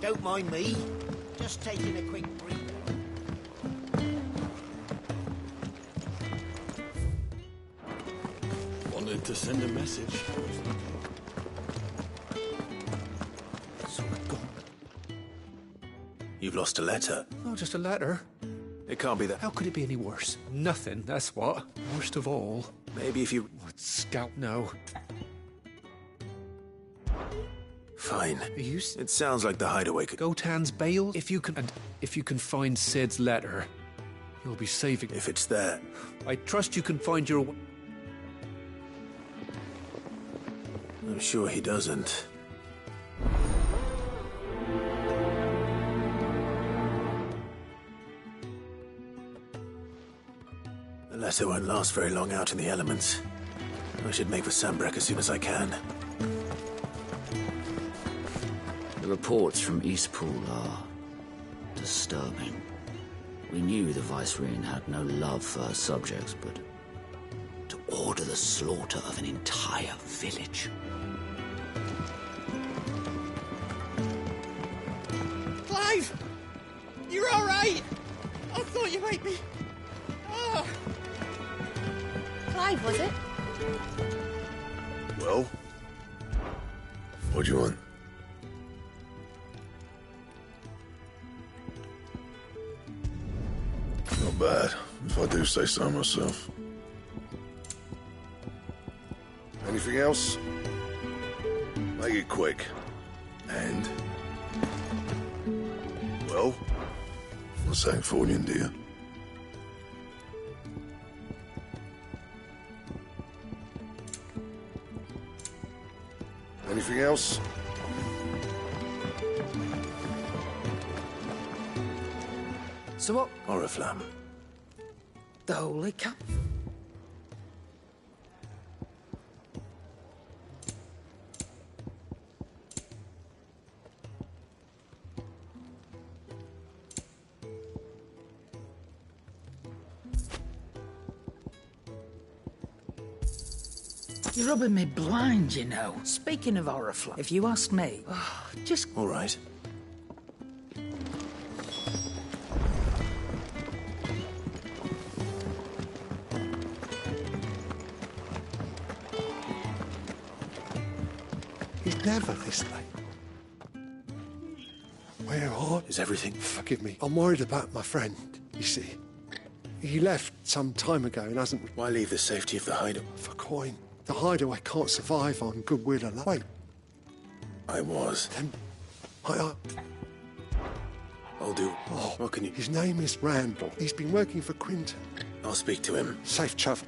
don't mind me. Just taking a quick breather. Wanted to send a message. So we're gone. You've lost a letter. Oh, just a letter. It can't be that. How could it be any worse? Nothing, that's what. Worst of all. Maybe if you... Scout, no. Fine. Are you... It sounds like the hideaway could... Gotan's bail? If you can find Sid's letter, you'll be saving... If it's there. I trust you can find your... I'm sure he doesn't. The letter won't last very long out in the elements. I should make for Sambrek as soon as I can. The reports from Eastpool are disturbing. We knew the Vicereine had no love for her subjects, but to order the slaughter of an entire village. Clive! You're all right! I thought you might be... Ah! Clive, was it? Well? What do you want? Not bad, if I do say so myself. Anything else? Make it quick. And? Well? What's that for you, dear? Anything else? So what? Oriflamme. The Holy Cup? You're rubbing me blind, you know. Speaking of Oriflamme, if you ask me, just... All right. He's never this late. Where are... Is everything... Forgive me. I'm worried about my friend, you see. He left some time ago and hasn't... Why leave the safety of the hideaway? For coin. The hideaway can't survive on goodwill alone. Wait, I was. then... I'll do... Oh, What can you... His name is Randall. He's been working for Quinton. I'll speak to him. Safe travel.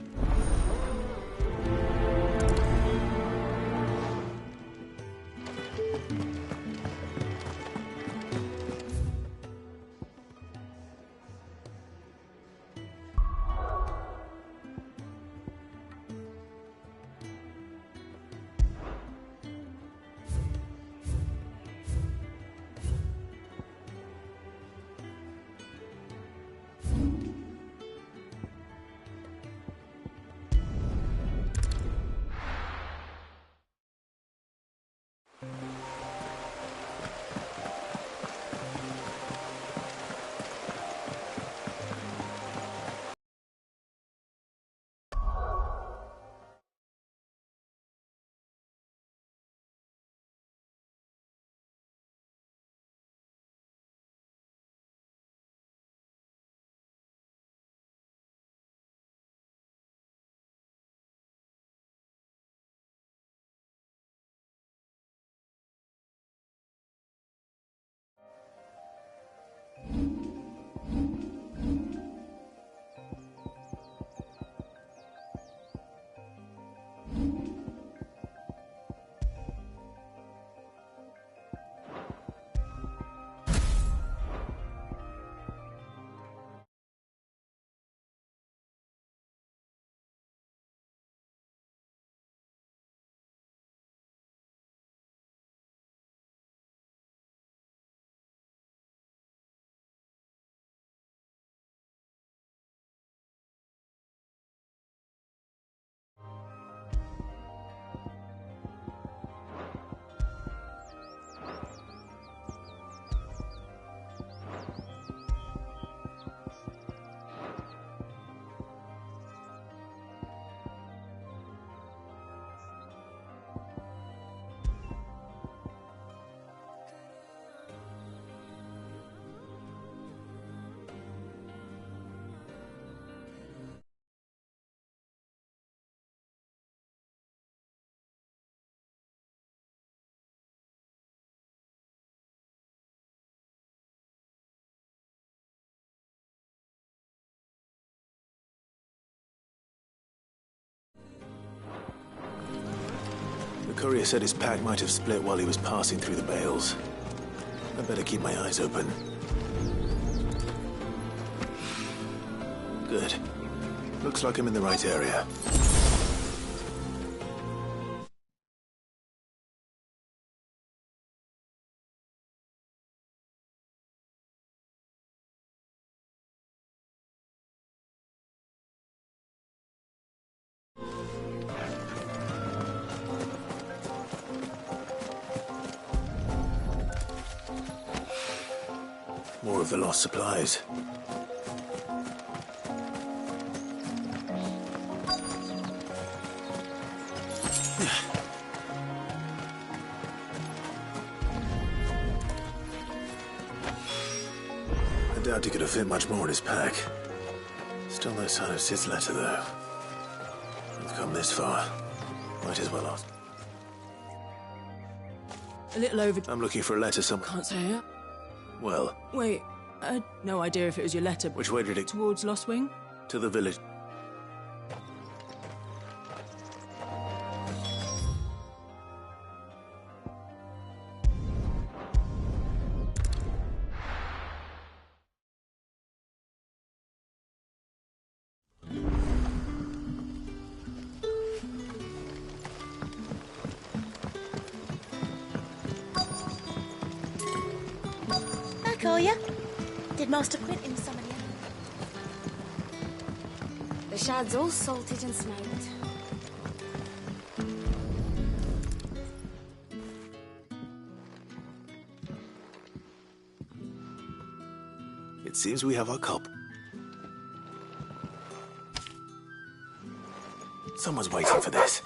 Courier said his pack might have split while he was passing through the bales. I better keep my eyes open. Good. Looks like I'm in the right area. More of the lost supplies. I doubt he could have fit much more in his pack. Still no sign of Sid's letter, though. We've come this far. Might as well ask. A little over... I'm looking for a letter somewhere. Can't say it. Well, Wait, I had no idea if it was your letter. which way did it... Towards Lost Wing? To the village. Back, are ya? Did Master Quentin summon you? The shad's all salted and smoked. It seems we have our cop. Someone's waiting for this.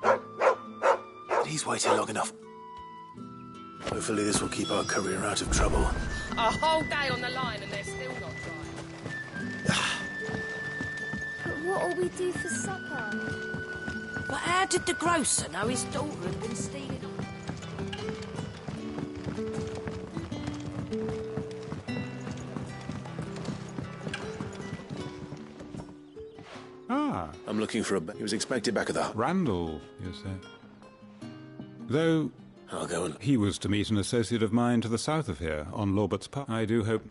But he's waited long enough. Hopefully this will keep our courier out of trouble. A whole day on the line and they're still not dry. But what'll we do for supper? But how did the grocer know his daughter had been stealing? Ah. I'm looking for a... He was expected back at the... Randall, you say? Though... I'll go and... He was to meet an associate of mine to the south of here, on Lorbert's Park. I do hope...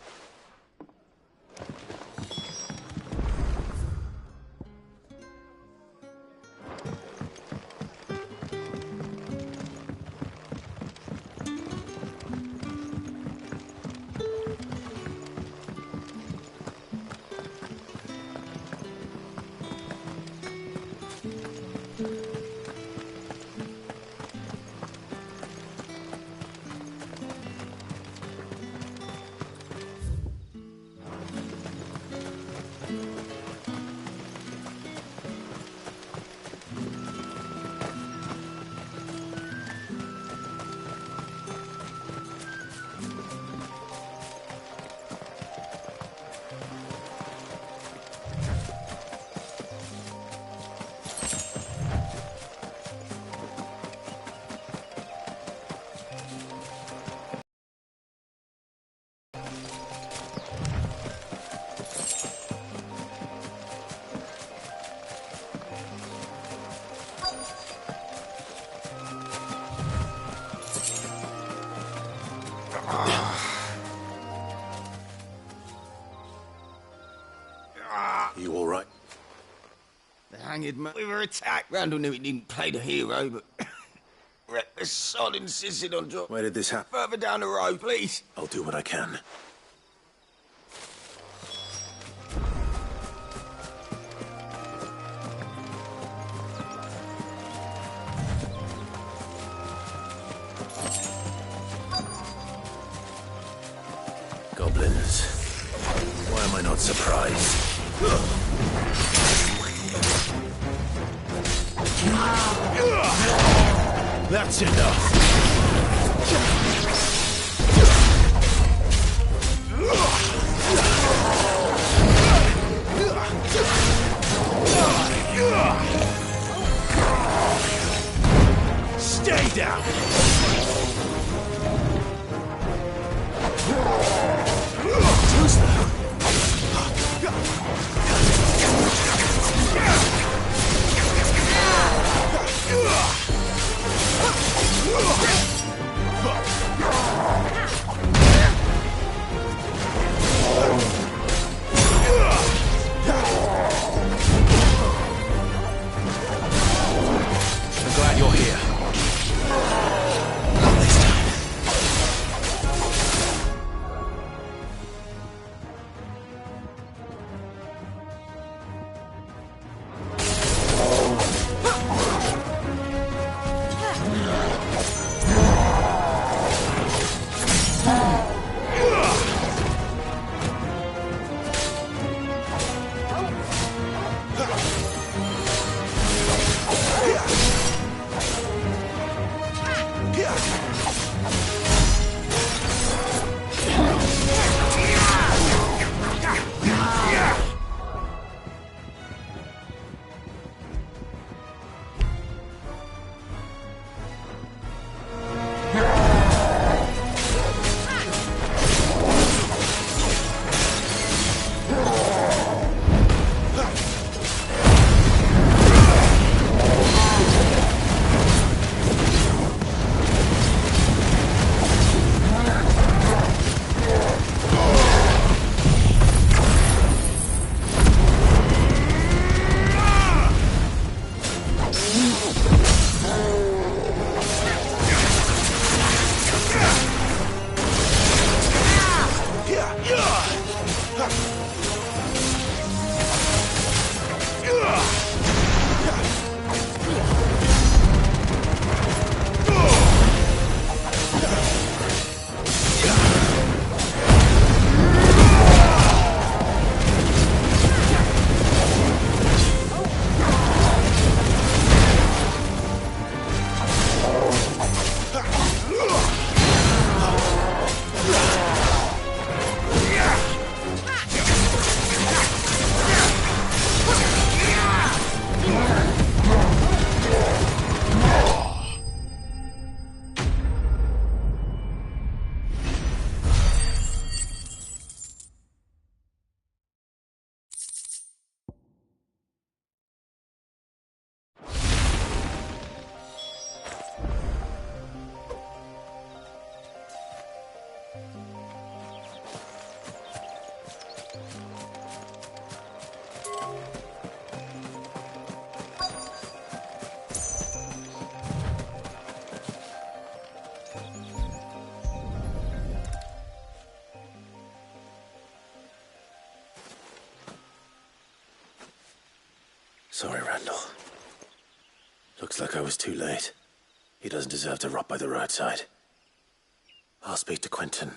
You all right? The hanged man. We were attacked. Randall knew he didn't play the hero, but... the sod insisted on drop. Where did this happen? Further down the road, please. I'll do what I can. Goblins. Why am I not surprised? That's enough. Stay down. Who's that? Sorry, Randall. Looks like I was too late. He doesn't deserve to rot by the roadside. I'll speak to Quentin.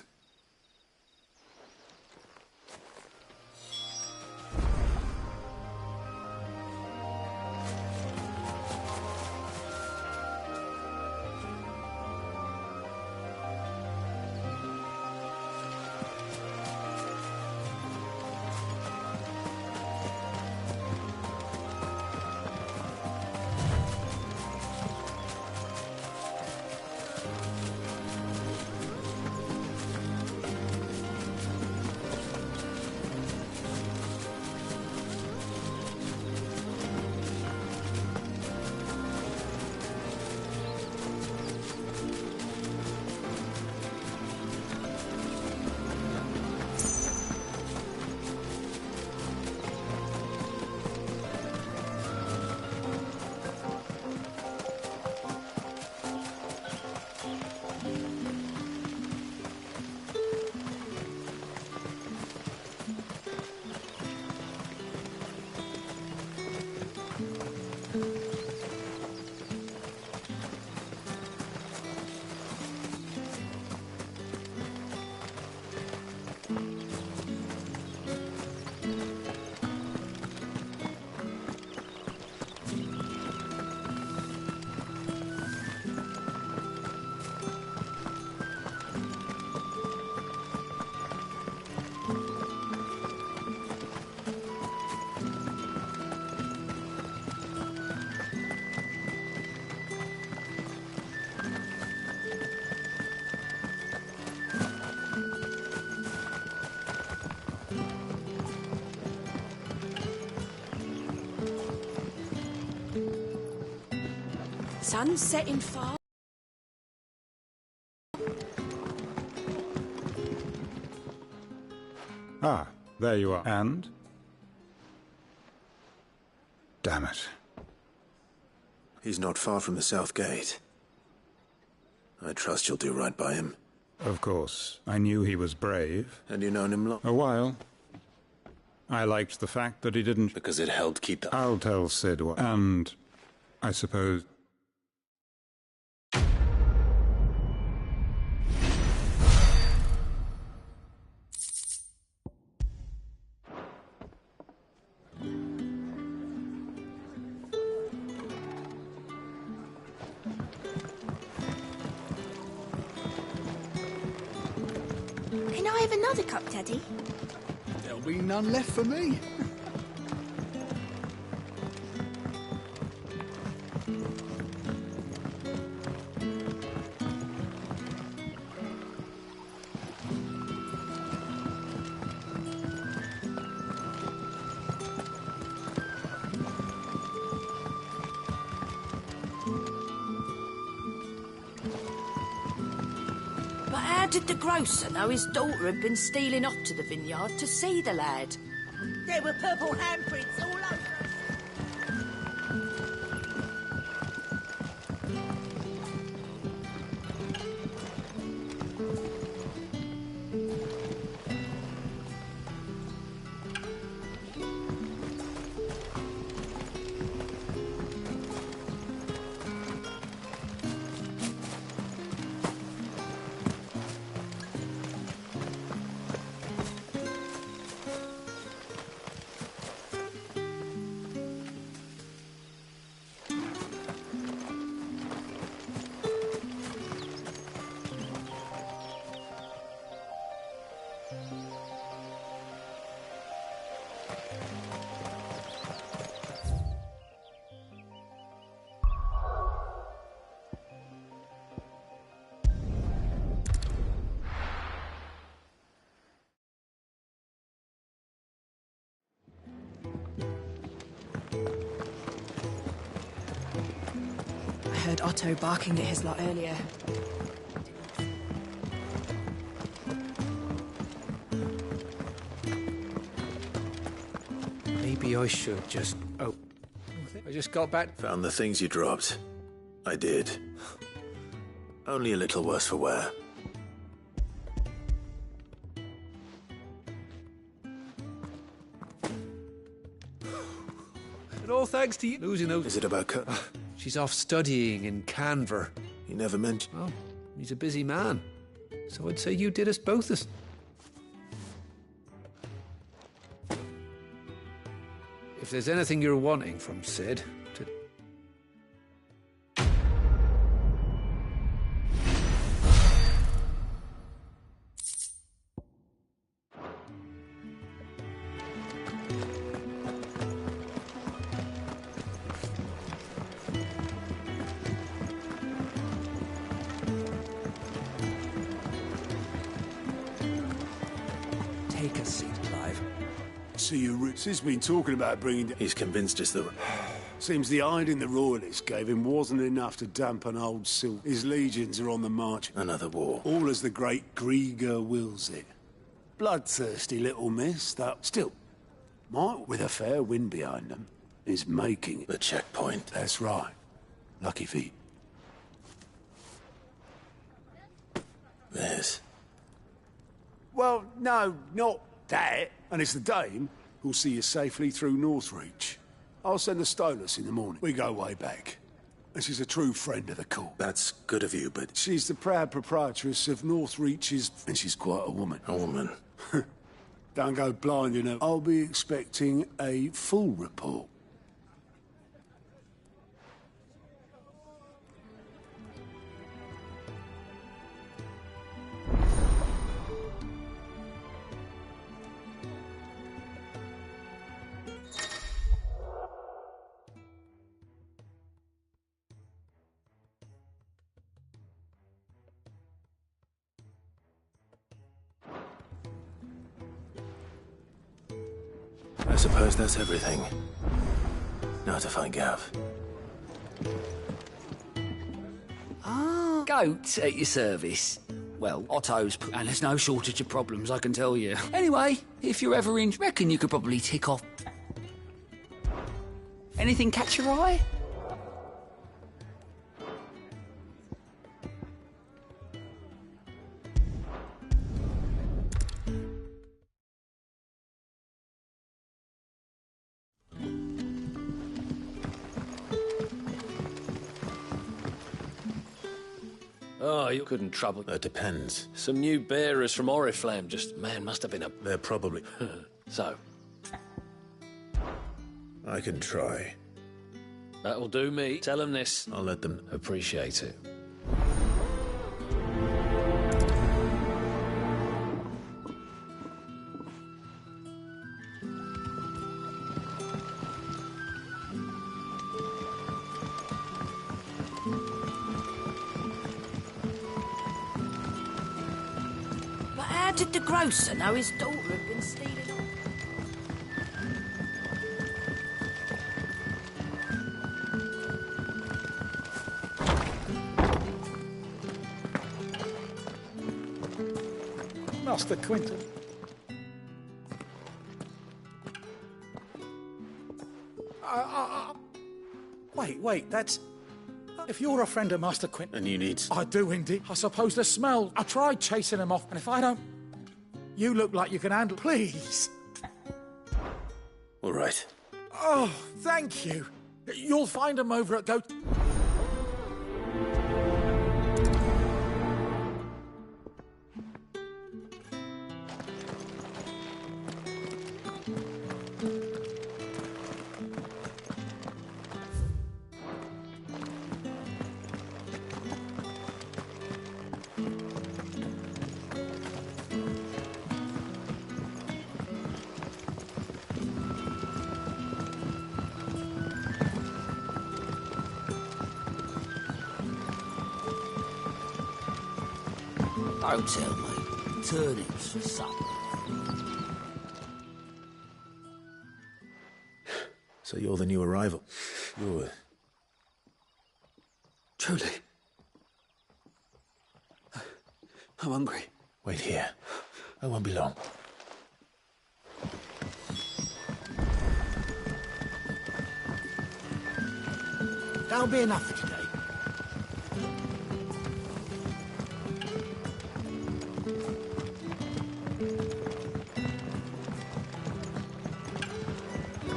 Sun's setting far. Ah, there you are. And? Damn it. He's not far from the south gate. I trust you'll do right by him. Of course. I knew he was brave. And you known him long? A while. I liked the fact that he didn't... Because it helped keep the... I'll tell Sid what... And, I suppose... Can I have another cup, Daddy? There'll be none left for me. But how did the grocer know his daughter had been stealing off to the vineyard to see the lad? There were purple handprints all over. I heard Otto barking at his lot earlier. Maybe I should just... Oh. I just got back... Found the things you dropped. I did. Only a little worse for wear. But all thanks to you losing those... Is it about cut? She's off studying in Canver. You never mentioned... Oh, he's a busy man. So I'd say you did us both this. If there's anything you're wanting from Sid... Take a seat, Clive. See you, Sid's been talking about bringing... He's convinced us that... Seems the hiding the royalists gave him wasn't enough to dampen old Sil. His legions are on the march. Another war. All as the great Grieger wills it. Bloodthirsty little miss, that... Still, might, with a fair wind behind them, is making... The checkpoint. That's right. Lucky feet. This. Well, no, not that. And it's the dame who'll see you safely through Northreach. I'll send the Stolas in the morning. We go way back. And she's a true friend of the court. That's good of you, but... She's the proud proprietress of Northreach's... And she's quite a woman. A woman? Don't go blind, you know. I'll be expecting a full report. I suppose that's everything. Now to find Gav. Ah, goats at your service. Well, Otto's, and there's no shortage of problems, I can tell you. Anyway, if you're ever in, reckon you could probably tick off. Anything catch your eye? Oh, you couldn't trouble... It depends. Some new bearers from Oriflamme just... Man, must have been a... They're probably... So? I can try. That'll do me. Tell them this. I'll let them... Appreciate it. How did the grocer know his daughter had been stealing off? Master Quinton. Wait, that's... If you're a friend of Master Quinton... And you need... I do indeed. I suppose the smell... I tried chasing him off, and if I don't... You look like you can handle... Please. All right. Oh, thank you. You'll find him over at Goat... Don't tell me. Turnips for supper. So you're the new arrival. You're... Truly. I'm hungry. Wait here. I won't be long. That'll be enough for today.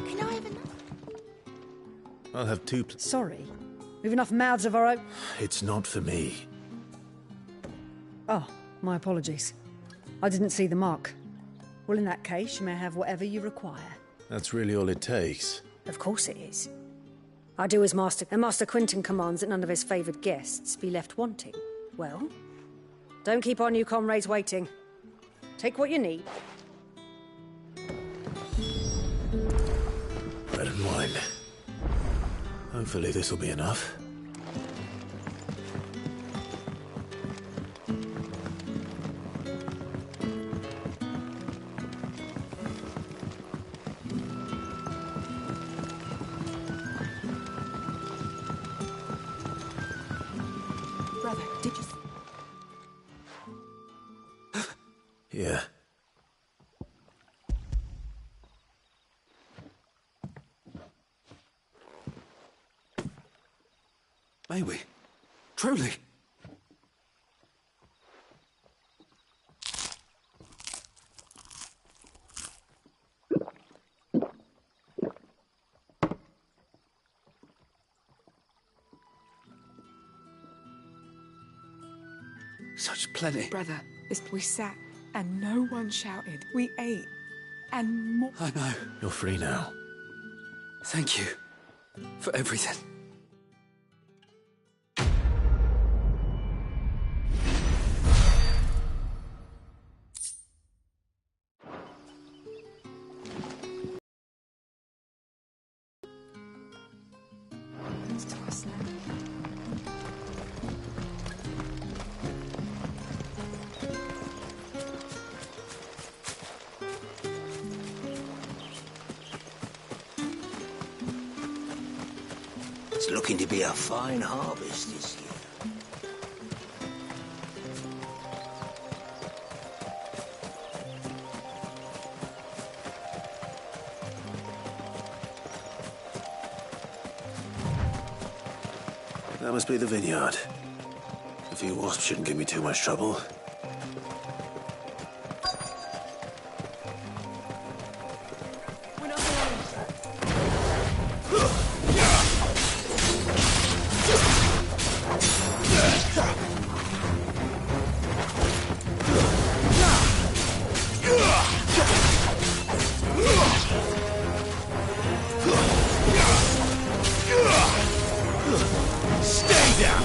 Can I have another? I'll have 2 Sorry. We've enough mouths of our own. It's not for me. Oh, my apologies. I didn't see the mark. Well, in that case, you may have whatever you require. That's really all it takes. Of course it is. I do as Master... And Master Quinton commands that none of his favoured guests be left wanting. Well, don't keep our new comrades waiting. Take what you need. Bread and wine. Hopefully this will be enough. Brother, did you... Yeah. May we? Truly? Such plenty. Brother, we sat and no one shouted. We ate and more. I know. You're free now. Thank you for everything. It's twice now. It's looking to be a fine harvest this year. That must be the vineyard. A few wasps shouldn't give me too much trouble. Stay down!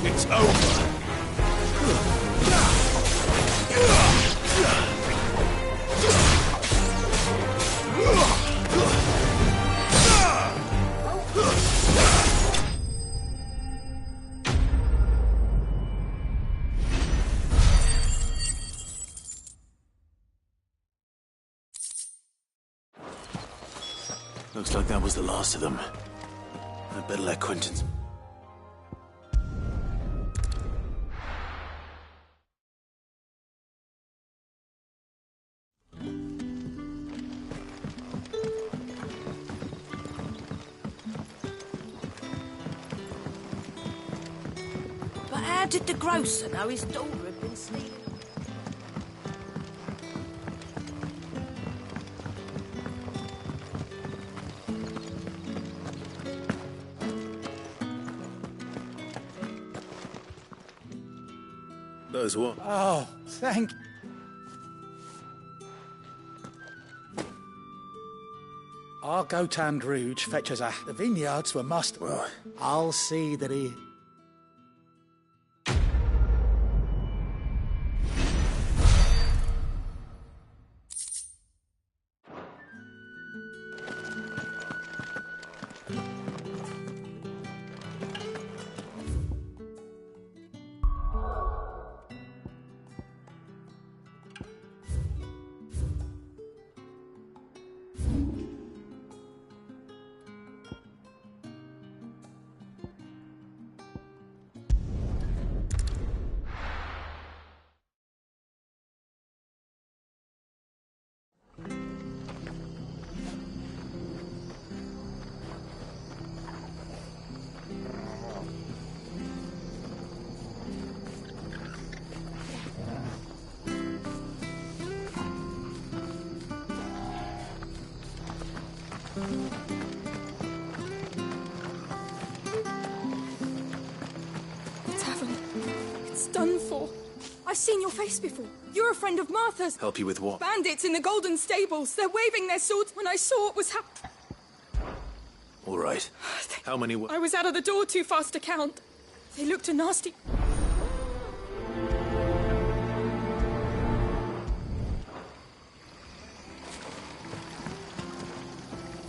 It's over. Looks like that was the last of them. I'd better let Quentin's... But how did the grocer know his daughter had been stealing? Those what? Oh, thank... I'll go to Androuge, fetch us the vineyards were must... Well... I'll see that he... I've seen your face before. You're a friend of Martha's. Help you with what? Bandits in the Golden Stables. They're waving their swords when I saw what was happening. All right. How many were... I was out of the door too fast to count. They looked a nasty...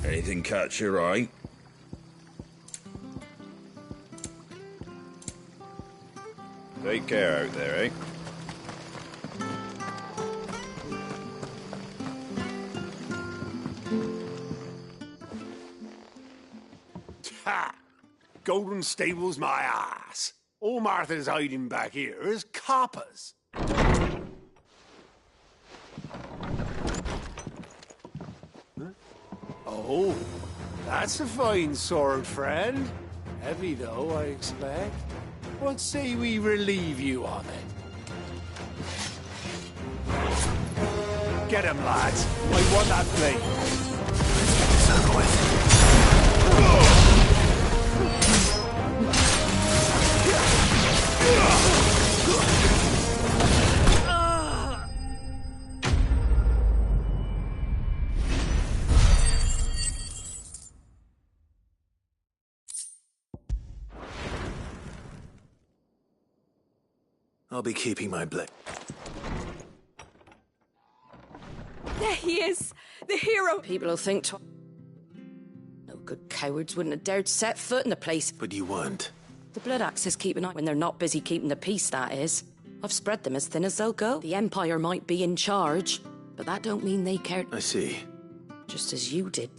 Anything catch your eye? Take care out there, eh? Ha! Golden Stables, my ass. All Martha's hiding back here is coppers. Huh? Oh, that's a fine sword, friend. Heavy, though, I expect. What say we relieve you of it? Get him, lads. I want that blade. It's over with. I'll be keeping my blade. There he is! The hero! People will think no good cowards wouldn't have dared set foot in the place. But you weren't. The Blood Axes keep an eye when they're not busy keeping the peace, that is. I've spread them as thin as they'll go. The Empire might be in charge, but that don't mean they care. I see. Just as you did.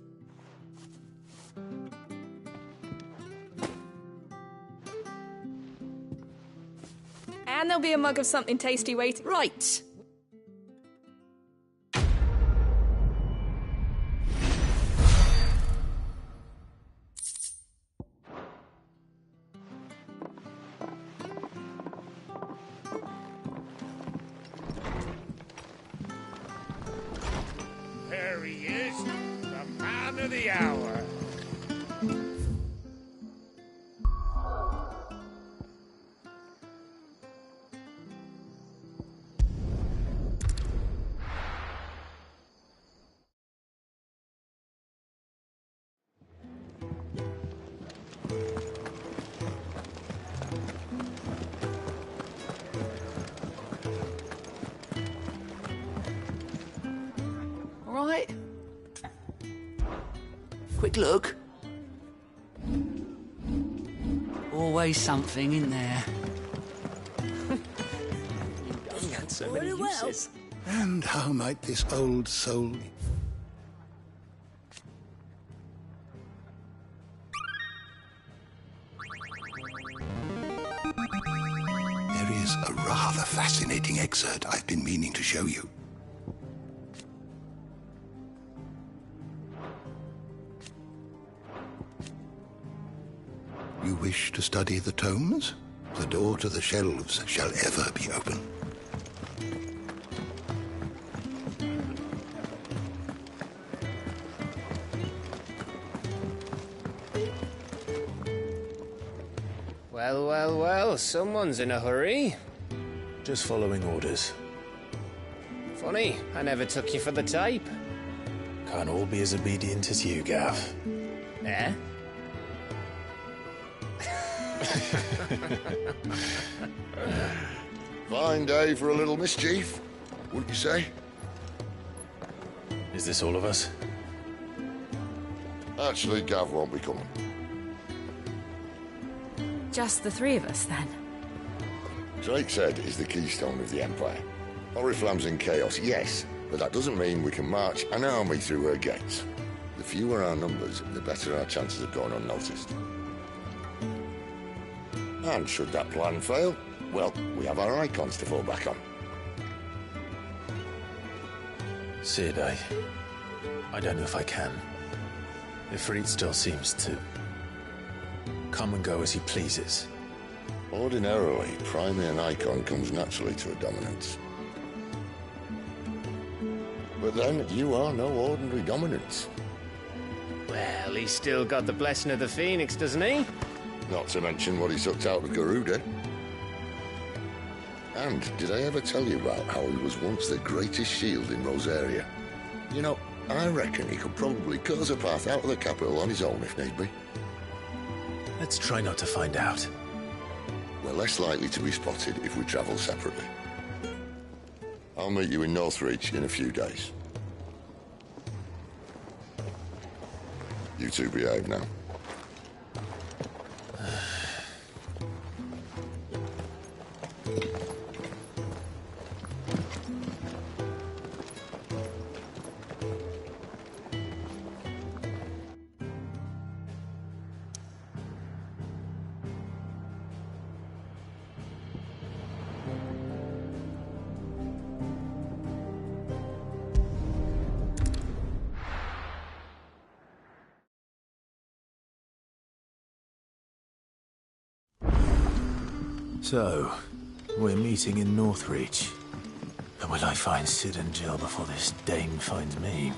And there'll be a mug of something tasty waiting. Right. There he is, the man of the hour. All right. Quick look. Always something in there. He had so many uses. And how might this old soul... There is a rather fascinating excerpt I've been meaning to show you. You wish to study the tomes? The door to the shelves shall ever be open. Well, well, well, someone's in a hurry. Just following orders. Funny, I never took you for the type. Can't all be as obedient as you, Gav. Eh? Fine day for a little mischief, wouldn't you say? Is this all of us? Actually, Gav won't be coming. Just the three of us, then. Drake's Head is the keystone of the Empire. Oriflamme's in chaos, yes, but that doesn't mean we can march an army through her gates. The fewer our numbers, the better our chances of going unnoticed. And should that plan fail, well, we have our icons to fall back on. Sid, I don't know if I can. Ifrit still seems to come and go as he pleases. Ordinarily, priming an icon comes naturally to a dominance. But then, you are no ordinary dominance. Well, he's still got the blessing of the Phoenix, doesn't he? Not to mention what he sucked out of Garuda. And did I ever tell you about how he was once the greatest shield in Rosaria? You know, I reckon he could probably cause a path out of the capital on his own if need be. Let's try not to find out. We're less likely to be spotted if we travel separately. I'll meet you in Northreach in a few days. You two behave now. So, we're meeting in Northreach. But will I find Sid and Jill before this dame finds me?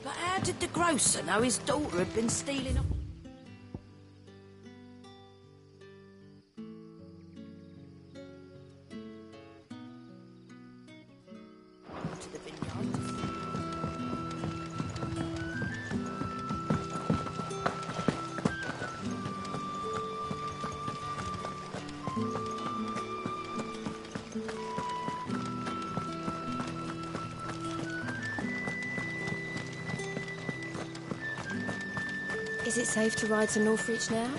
But how did the grocer know his daughter had been stealing up? To the vineyard. Is it safe to ride to Northreach now?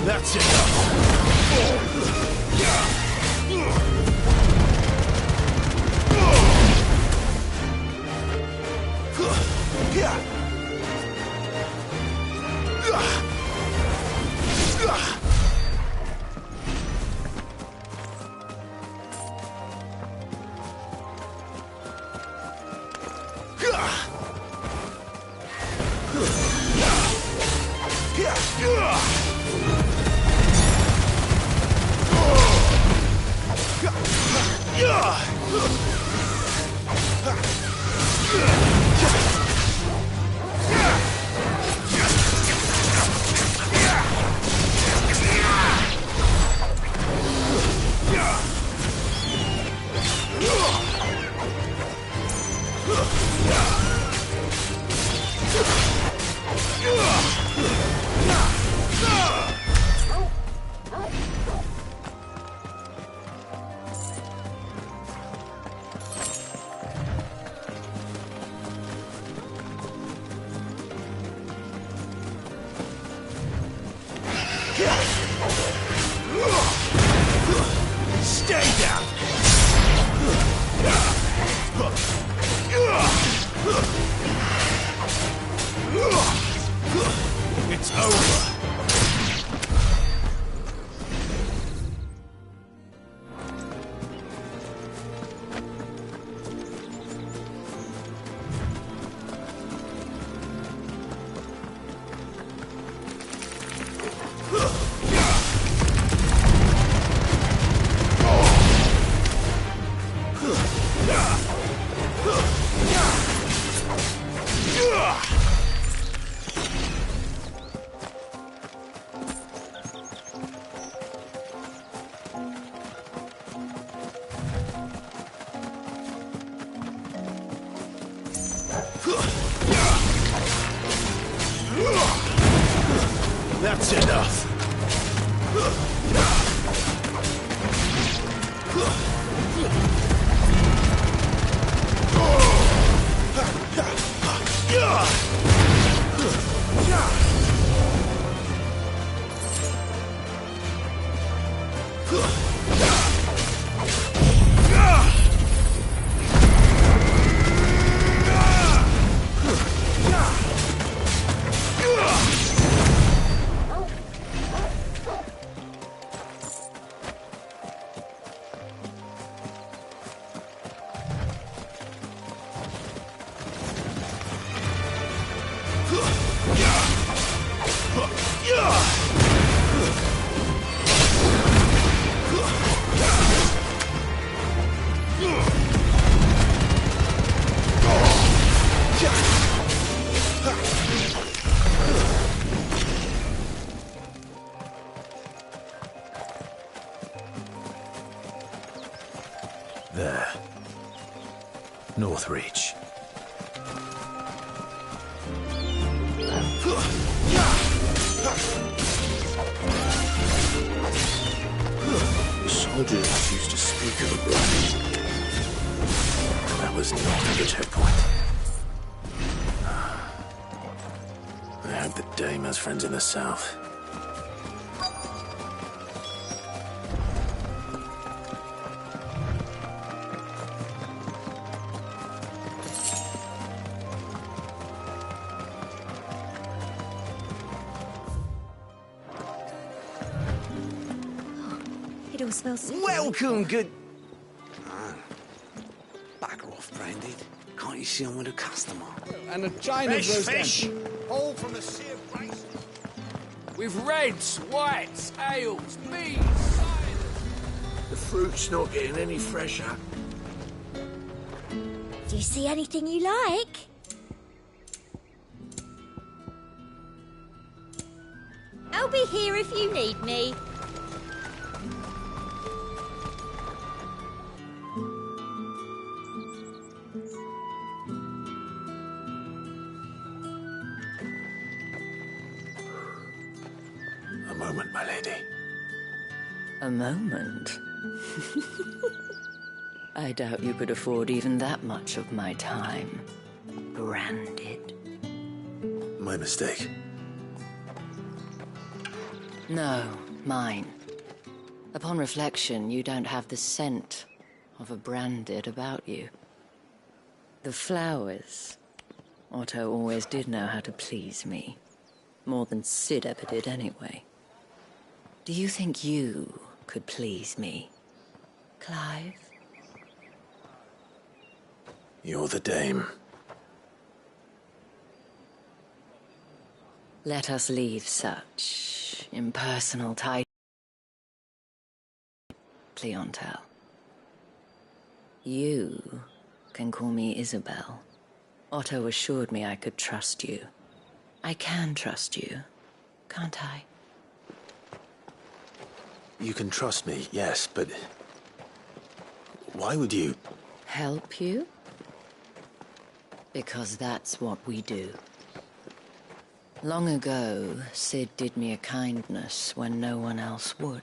That's enough. Stay down! It's over! That's enough. There. Northreach. The soldiers used to speak of a brand. That was not a good checkpoint. I hope the Dame has friends in the south. It all smells so Welcome, good... Bugger off, Branded. Can't you see I'm with a customer? And a giant Fresh roast fish! lamb. All from the sea of grace. With reds, whites, ales, beans, The fruit's not getting any fresher. Do you see anything you like? I'll be here if you need me. A moment, my lady. A moment? I doubt you could afford even that much of my time. Branded. My mistake. No, mine. Upon reflection, you don't have the scent of a branded about you. The flowers. Otto always did know how to please me. More than Sid ever did anyway. Do you think you could please me, Clive? You're the Dame. Let us leave such impersonal titles. Clientele. You can call me Isabel. Otto assured me I could trust you. I can trust you, can't I? You can trust me, yes, but... why would you... Help you? Because that's what we do. Long ago, Sid did me a kindness when no one else would.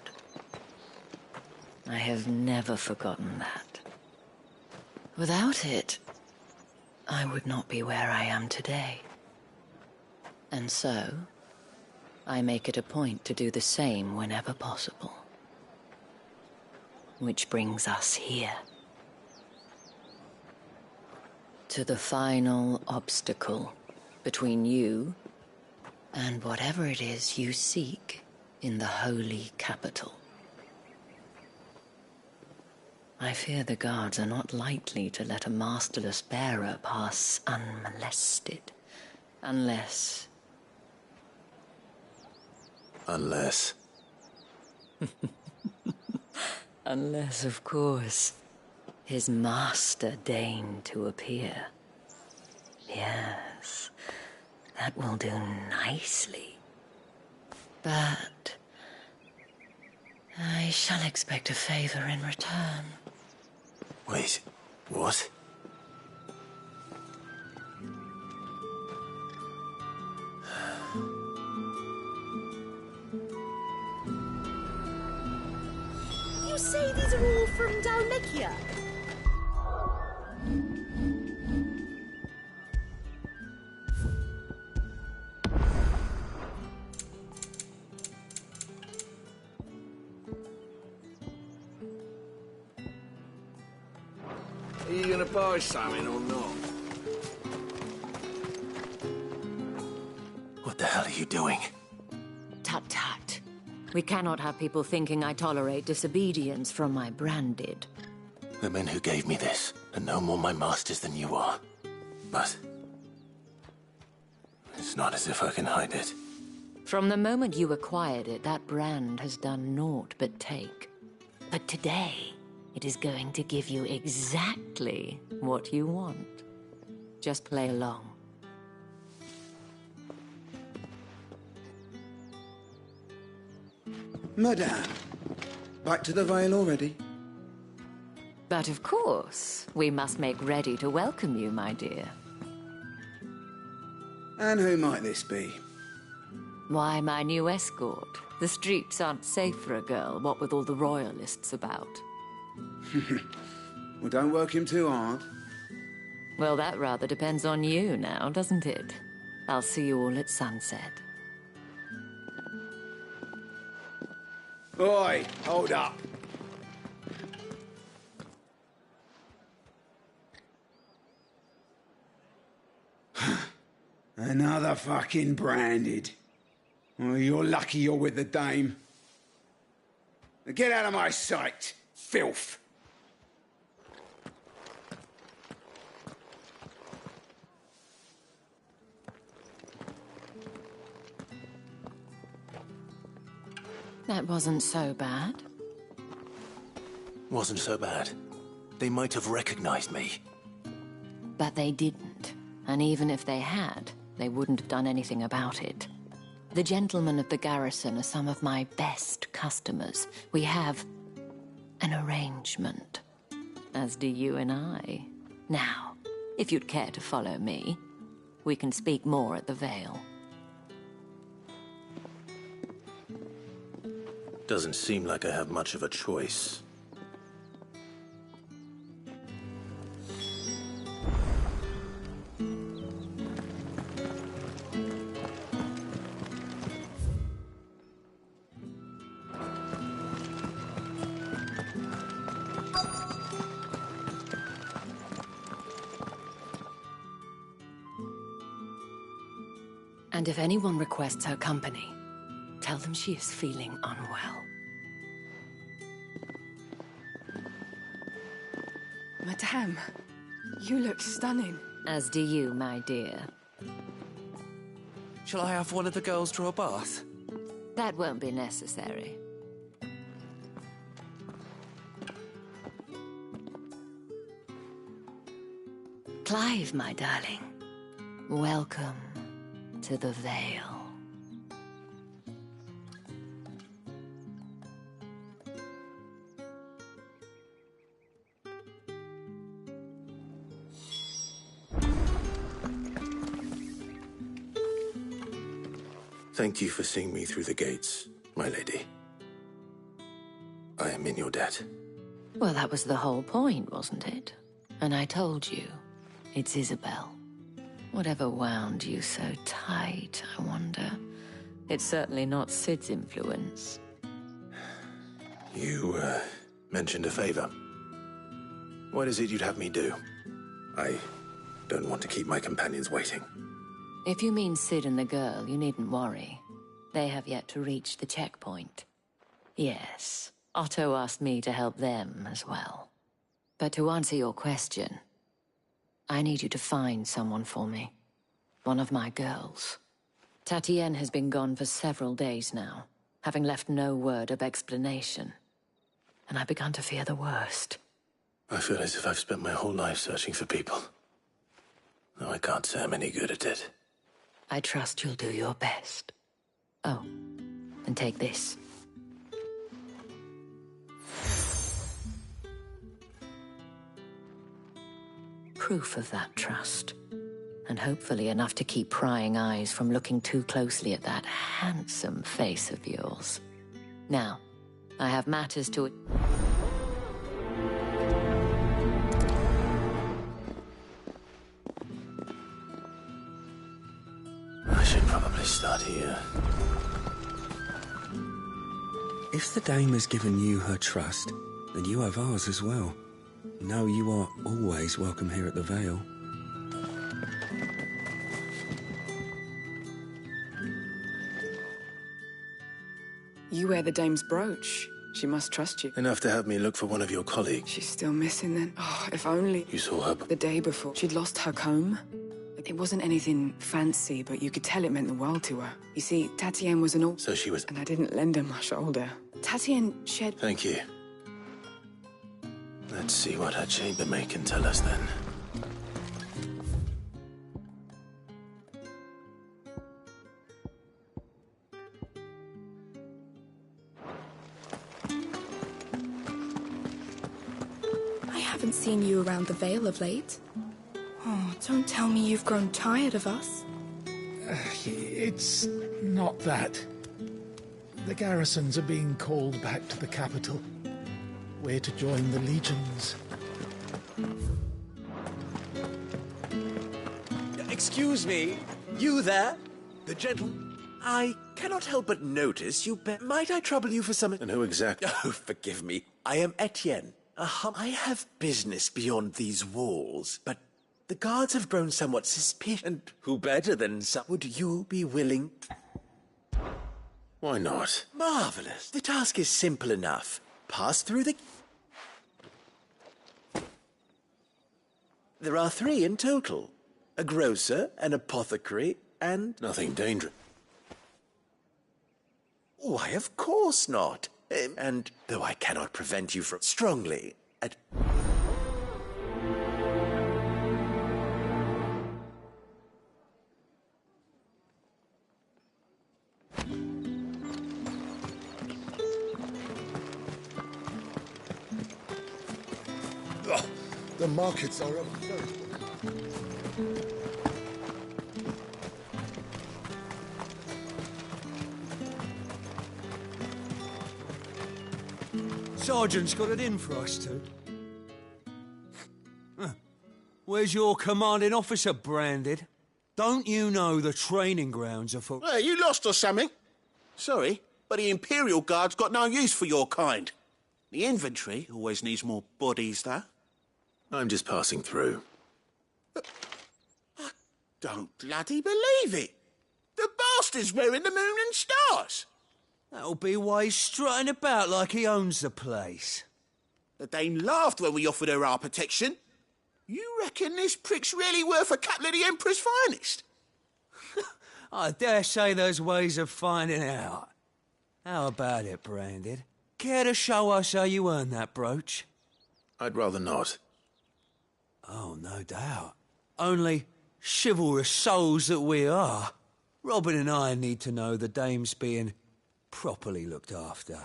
I have never forgotten that. Without it, I would not be where I am today. And so, I make it a point to do the same whenever possible. Which brings us here. To the final obstacle between you and whatever it is you seek in the holy capital. I fear the guards are not likely to let a masterless bearer pass unmolested, unless... Unless... Unless, of course, his master deigned to appear. Yes, that will do nicely. But I shall expect a favor in return. Wait, what? You say these are all from Dalmacia? Are you gonna buy something or not? What the hell are you doing? Tut-tut. We cannot have people thinking I tolerate disobedience from my branded. The men who gave me this are no more my masters than you are. But... it's not as if I can hide it. From the moment you acquired it, that brand has done naught but take. But today, it is going to give you exactly what you want. Just play along. Madame, back to the Vale already? But of course, we must make ready to welcome you, my dear. And who might this be? Why, my new escort. The streets aren't safe for a girl, what with all the royalists about. Well, don't work him too hard. Well, that rather depends on you now, doesn't it? I'll see you all at sunset. Oi, hold up. Another fucking branded. Well, you're lucky you're with the dame. Now get out of my sight, filth. That wasn't so bad. Wasn't so bad. They might have recognized me. But they didn't. And even if they had, they wouldn't have done anything about it. The gentlemen of the garrison are some of my best customers. We have an arrangement, as do you and I. Now, if you'd care to follow me, we can speak more at the Vale. Doesn't seem like I have much of a choice. And if anyone requests her company, tell them she is feeling unwell. Madame, you look stunning. As do you, my dear. Shall I have one of the girls draw a bath? That won't be necessary. Clive, my darling. Welcome to the Vale. Thank you for seeing me through the gates, my lady. I am in your debt. Well, that was the whole point, wasn't it? And I told you, it's Isabel. Whatever wound you so tight, I wonder. It's certainly not Sid's influence. You, mentioned a favor. What is it you'd have me do? I don't want to keep my companions waiting. If you mean Sid and the girl, you needn't worry. They have yet to reach the checkpoint. Yes, Otto asked me to help them as well. But to answer your question, I need you to find someone for me. One of my girls. Tatienne has been gone for several days now, having left no word of explanation. And I've begun to fear the worst. I feel as if I've spent my whole life searching for people. Though I can't say I'm any good at it. I trust you'll do your best. Oh, and take this. Proof of that trust. And hopefully enough to keep prying eyes from looking too closely at that handsome face of yours. Now, I have matters to... I should probably start here. If the dame has given you her trust, then you have ours as well. No, you are always welcome here at the Vale. You wear the dame's brooch. She must trust you. Enough to have me look for one of your colleagues. She's still missing then. Oh, if only. You saw her? The day before. She'd lost her comb. It wasn't anything fancy, but you could tell it meant the world to her. You see, Tatienne was an all... So she was... And I didn't lend her my shoulder. Tatienne shed... Thank you. Let's see what her chambermaid can tell us then. I haven't seen you around the Vale of late. Oh, don't tell me you've grown tired of us. It's not that. The garrisons are being called back to the capital. We're to join the legions. Excuse me, you there? The gentleman? I cannot help but notice you might I trouble you for something? And who exactly? Oh, forgive me. I am Etienne. I have business beyond these walls, but the guards have grown somewhat suspicious. And who better than some? Would you be willing? Why not? Marvelous. The task is simple enough. Pass through the... There are 3 in total. A grocer, an apothecary, and... Nothing dangerous. Why, of course not. And though I cannot prevent you from... Strongly... The markets are up. Sergeant's got it in for us two. Where's your commanding officer branded? Don't you know the training grounds are for... Hey, you lost or something? Sorry, but the Imperial Guard's got no use for your kind. The infantry always needs more bodies, though. I'm just passing through. I don't bloody believe it. The bastard's wearing the moon and stars. That'll be why he's strutting about like he owns the place. The dame laughed when we offered her our protection. You reckon this prick's really worth a couple of the Emperor's finest? I dare say there's ways of finding out. How about it, Branded? Care to show us how you earned that brooch? I'd rather not. Oh, no doubt. Only chivalrous souls that we are, Robin and I need to know the dame's being properly looked after.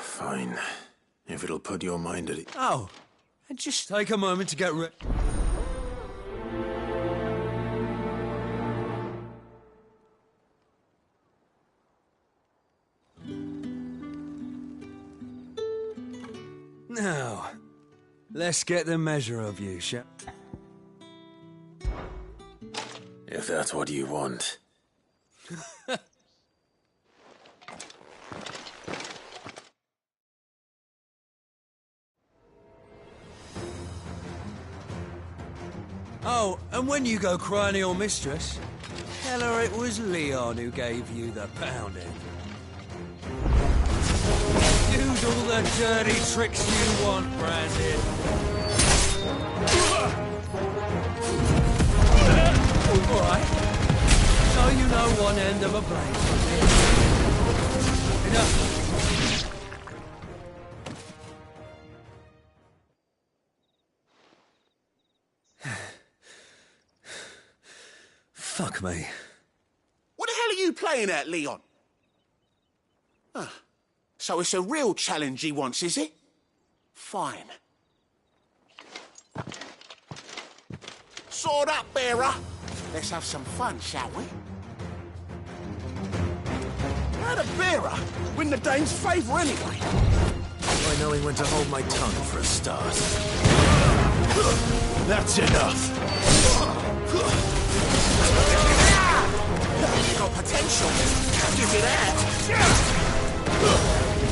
Fine. If it'll put your mind at ease. Oh, and just take a moment to get ready. Now, let's get the measure of you, shall we? If that's what you want. Oh, and when you go crying to your mistress, tell her it was Leon who gave you the pounding. Use all the dirty tricks you want, Brandon. All right. So you know one end of a blade. Enough. Fuck me. What the hell are you playing at, Leon? So it's a real challenge he wants, is it? Fine. Sword up, bearer. Let's have some fun, shall we? How'd a bearer win the dame's favour anyway? By knowing when to hold my tongue for a start. That's enough. You got potential. Give me that.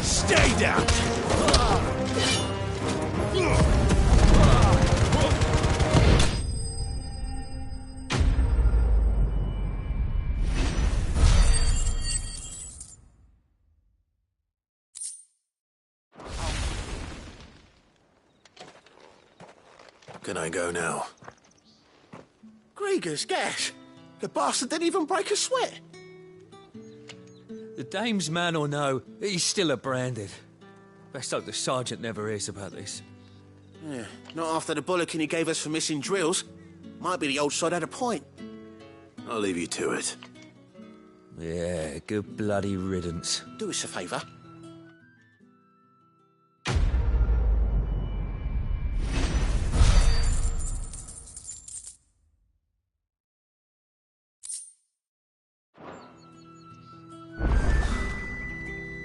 Stay down. Can I go now? Grieger's gas. The bastard didn't even break a sweat. The dame's man or no, he's still a Branded. Best hope the sergeant never hears about this. Yeah, not after the bollocking he gave us for missing drills. Might be the old sod had a point. I'll leave you to it. Yeah, good bloody riddance. Do us a favour.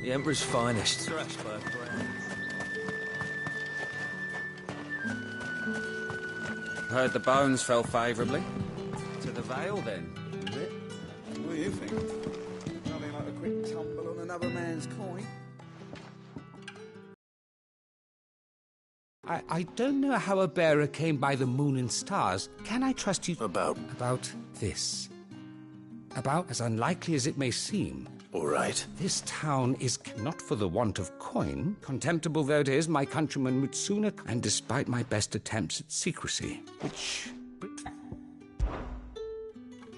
The Emperor's finest. Thrashed by a brand. Heard the bones fell favourably. To the Vale, then, is it? What do you think? Nothing like a quick tumble on another man's coin. I don't know how a bearer came by the moon and stars. Can I trust you? About this. About as unlikely as it may seem. All right. This town is not for the want of coin. Contemptible though it is, my countrymen would sooner... And despite my best attempts at secrecy, which...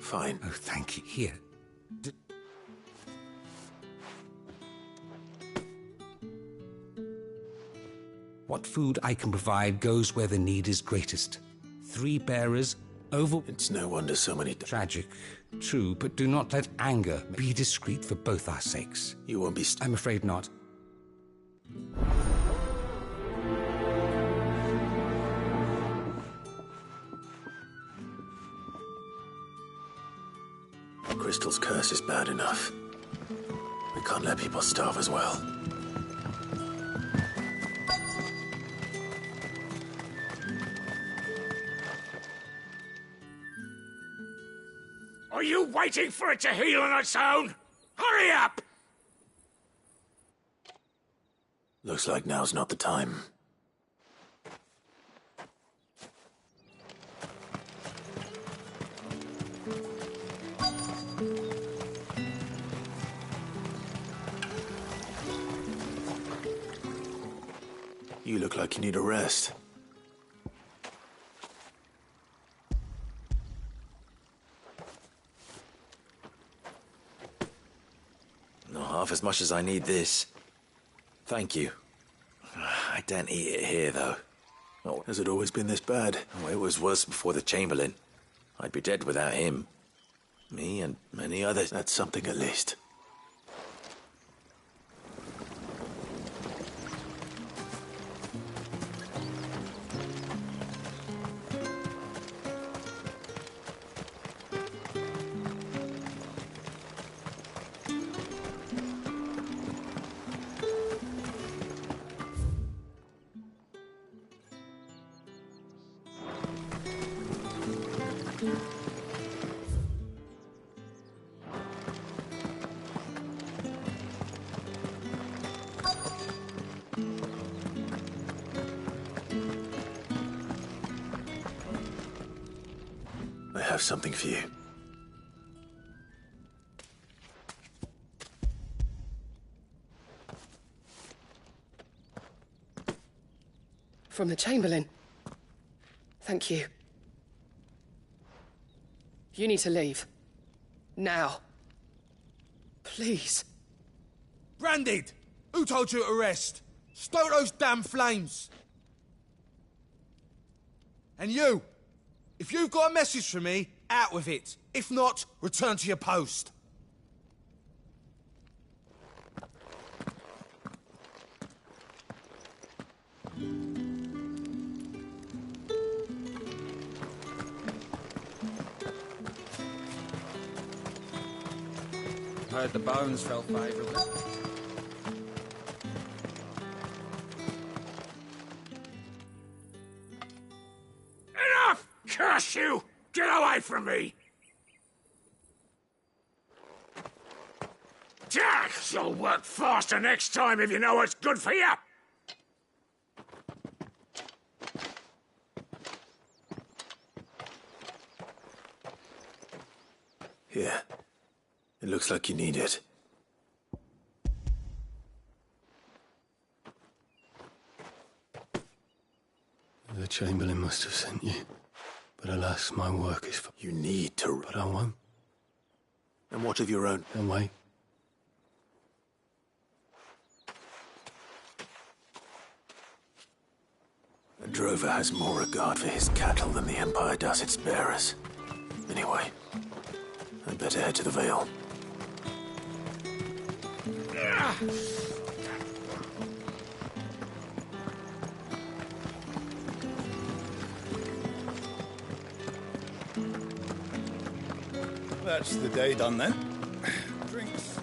Fine. Oh, thank you. Here. What food I can provide goes where the need is greatest. 3 bearers, over... It's no wonder so many... Tragic. True, but do not let anger be discreet for both our sakes. You won't be... I'm afraid not. Crystal's curse is bad enough. We can't let people starve as well. Are you waiting for it to heal on its own? Hurry up! Looks like now's not the time. You look like you need a rest. Not half as much as I need this. Thank you. I daren't eat it here, though. Oh, has it always been this bad? Oh, it was worse before the Chamberlain. I'd be dead without him. Me and many others. That's something at least. I have something for you. From the Chamberlain. Thank you. You need to leave. Now. Please. Branded! Who told you to rest? Stoke those damn flames! And you! If you've got a message for me, out with it. If not, return to your post. Heard the bones fell favourably. Enough! Curse you! Get away from me! Jack, you'll work faster next time if you know what's good for you! Here. It looks like you need it. The Chamberlain must have sent you. But alas, my work is for... You need to... But I won't. And what of your own? Then wait. A drover has more regard for his cattle than the Empire does its bearers. Anyway, I'd better head to the Vale. That's the day done then. Drinks.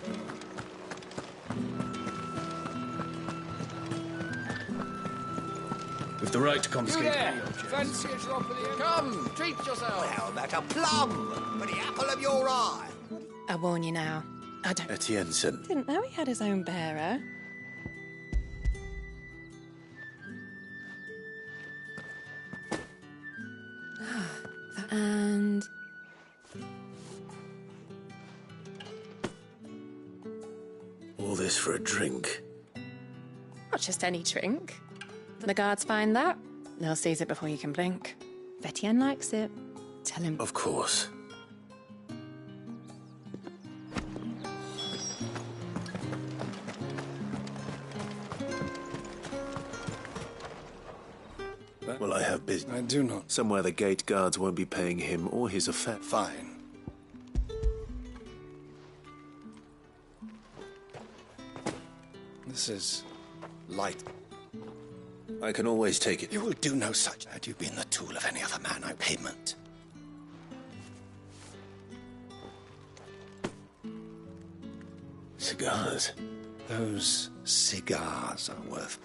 With the right to confiscate. Fancy a drop of the... Come, treat yourself. Well, that's a plum for the apple of your eye. I warn you now. I don't... Etienneson. Didn't know he had his own bearer. And... All this for a drink. not just any drink. The guards find that, they'll seize it before you can blink. If Etienne likes it, tell him. Of course. Well, I have business. I do not. Somewhere the gate guards won't be paying him or his affair. Fine. This is light. I can always take it. You will do no such. Had you been the tool of any other man, I payment. Cigars. Those cigars are worth.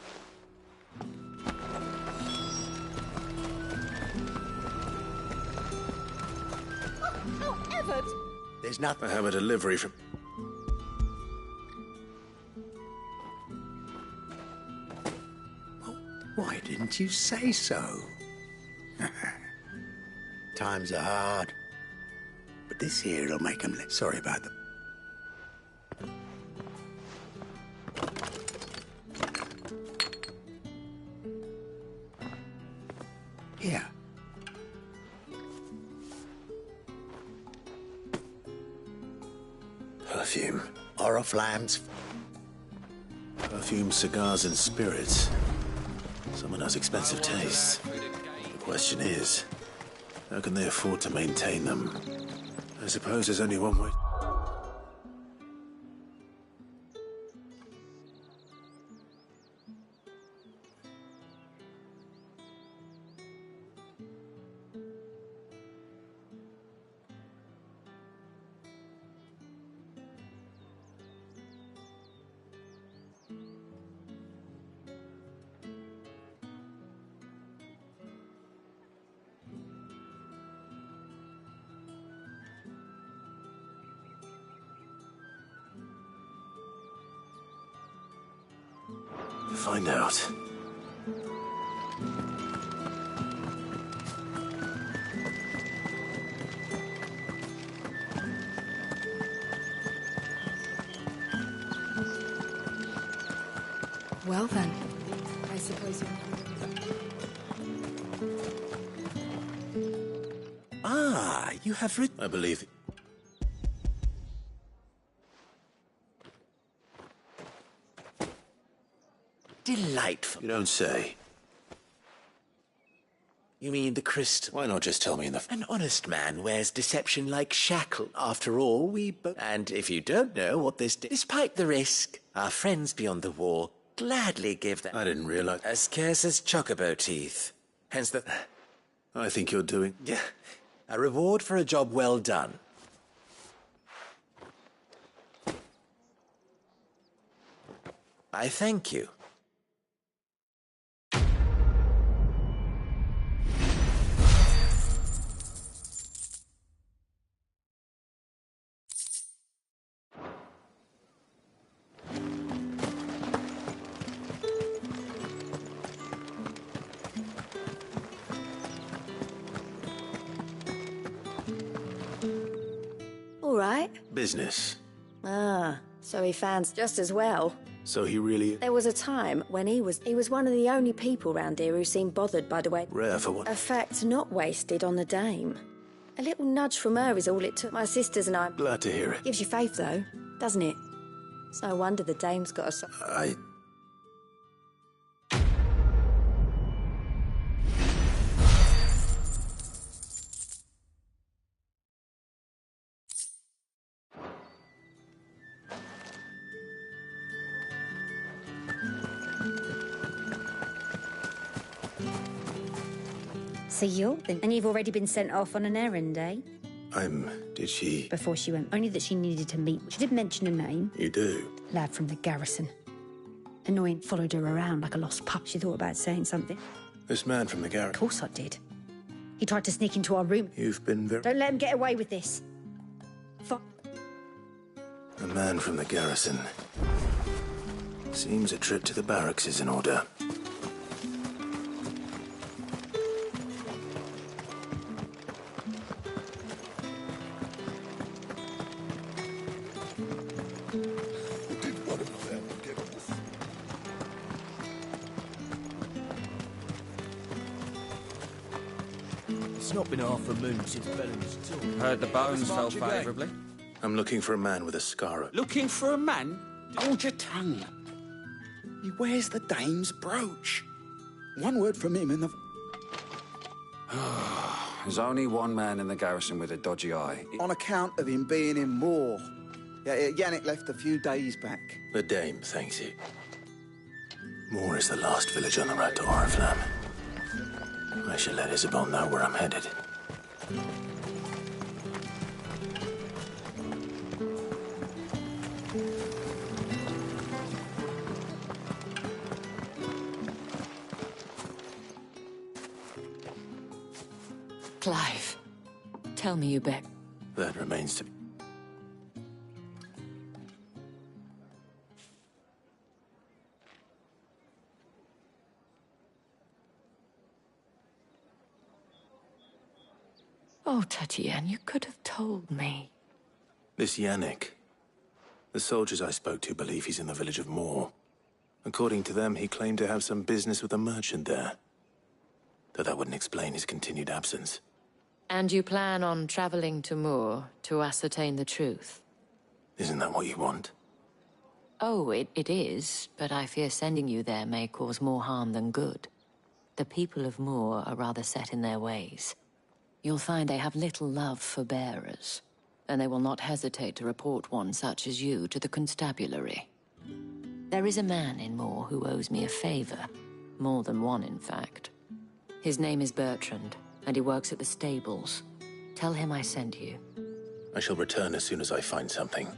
Oh, Everett! There's nothing. I have a delivery from... Why didn't you say so? Times are hard. But this here'll make them sorry about them. Here. Perfume. Oriflamme's. Perfume, cigars, and spirits. Someone has expensive tastes. The question is, how can they afford to maintain them? I suppose there's only one way. Find out. Well then, I suppose you're... Ah, you have written... I believe it. Delightful. You don't say. You mean the crystal? Why not just tell me in the... An honest man wears deception like shackle. After all, we both... And if you don't know what this... Despite the risk, our friends beyond the wall gladly give them... I didn't realize... As scarce as chocobo teeth. Hence the... I think you're doing... Yeah. A reward for a job well done. I thank you. All right. Business. Ah, so he fans just as well. So he really... There was a time when he was one of the only people round here who seemed bothered by the way... Rare for what? A fact not wasted on the dame. A little nudge from her is all it took. My sisters and I... Glad to hear it. Gives you faith, though, doesn't it? It's no wonder the dame's got a... So you're and you've already been sent off on an errand, eh? Did she... Before she went, only that she needed to meet. She did mention a name. You do? Lad from the garrison. Annoying, followed her around like a lost pup. She thought about saying something. This man from the garrison? Of course I did. He tried to sneak into our room. You've been very... Don't let him get away with this. A man from the garrison. Seems a trip to the barracks is in order. It's not been half a moon since Bellamy's took. Heard the bones fell favourably. I'm looking for a man with a scar. Looking for a man? Hold your tongue. He wears the dame's brooch. One word from him and the... There's only one man in the garrison with a dodgy eye. On account of him being in Moor. Yeah, Yannick left a few days back. The dame thanks you. Moor is the last village on the road to Oriflamme. I should let Isabel know where I'm headed. Clive, tell me you bet. That remains to be... Oh, Tatienne, you could have told me. This Yannick. The soldiers I spoke to believe he's in the village of Moor. According to them, he claimed to have some business with a merchant there. Though that wouldn't explain his continued absence. And you plan on traveling to Moor to ascertain the truth? Isn't that what you want? Oh, it is, but I fear sending you there may cause more harm than good. The people of Moor are rather set in their ways. You'll find they have little love for bearers, and they will not hesitate to report one such as you to the constabulary. There is a man in Moor who owes me a favor. More than one, in fact. His name is Bertrand, and he works at the stables. Tell him I sent you. I shall return as soon as I find something.